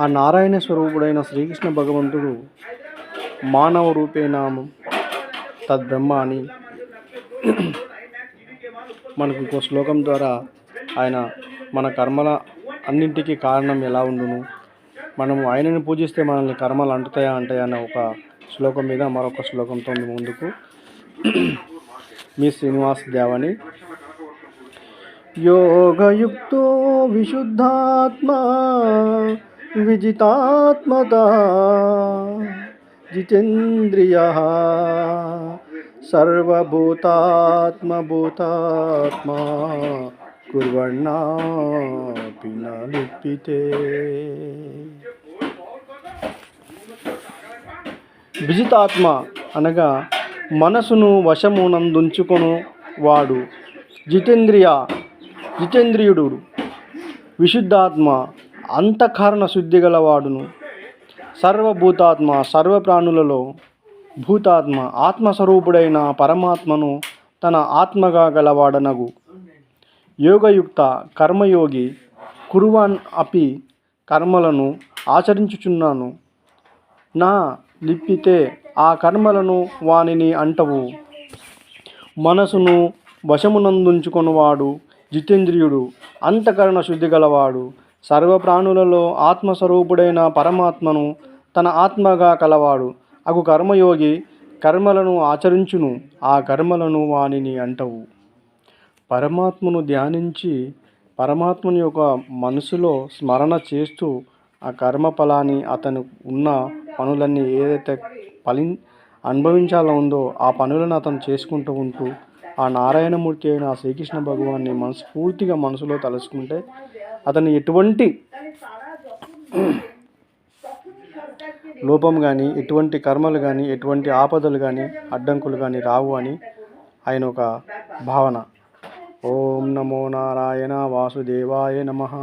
ఆ నారాయణ స్వరూపుడైన శ్రీకృష్ణ భగవంతుడు మానవ రూపేణ తద్బ్రహ్మ అని మనకు ఇంకో శ్లోకం ద్వారా ఆయన మన కర్మల అన్నింటికీ కారణం ఎలా ఉండును, మనము ఆయనని పూజిస్తే మనల్ని కర్మలు అంటుతాయా అన్న ఒక శ్లోకం మీద మరొక శ్లోకంతో మీ ముందుకు మీ శ్రీనివాస్ దేవని. యోగయుక్తో విశుద్ధాత్మా విజితాత్మతా జితేంద్రియః సర్వభూతాత్మభూతాత్మా కుర్వన్నాపి న లిప్యతే. విజితాత్మ అనగా మనసును వశమునందుంచుకొను వాడు, జితేంద్రియుడు, విశుద్ధాత్మ అంతఃకరణ శుద్ధి గలవాడును, సర్వభూతాత్మ సర్వప్రాణులలో భూతాత్మ ఆత్మస్వరూపుడైన పరమాత్మను తన ఆత్మగా గలవాడనగు. యోగయుక్త కర్మయోగి కుర్వన్ అపి కర్మలను ఆచరించుచున్నాను, నా లిప్పితే ఆ కర్మలను వానిని అంటవు. మనసును వశమునందుంచుకొనువాడు, జితేంద్రియుడు, అంతఃకరణ శుద్ధి గలవాడు, సర్వప్రాణులలో ఆత్మస్వరూపుడైన పరమాత్మను తన ఆత్మగా కలవాడు అగు కర్మయోగి కర్మలను ఆచరించును, ఆ కర్మలను వానిని అంటవు. పరమాత్మను ధ్యానించి పరమాత్మని యొక్క మనసులో స్మరణ చేస్తూ ఆ కర్మ ఫలాన్ని అతను ఉన్న పనులన్నీ ఏదైతే అనుభవించాలో ఉందో ఆ పనులను అతను చేసుకుంటూ ఉంటూ ఆ నారాయణమూర్తి అయిన శ్రీకృష్ణ భగవాన్ని మనస్ఫూర్తిగా మనసులో తలుచుకుంటే అతను ఎటువంటి లోపం కానీ, ఎటువంటి కర్మలు కానీ, ఎటువంటి ఆపదలు కానీ, అడ్డంకులు కానీ రావు అని ఆయన ఒక భావన. ఓం నమో నారాయణ వాసుదేవాయ నమః.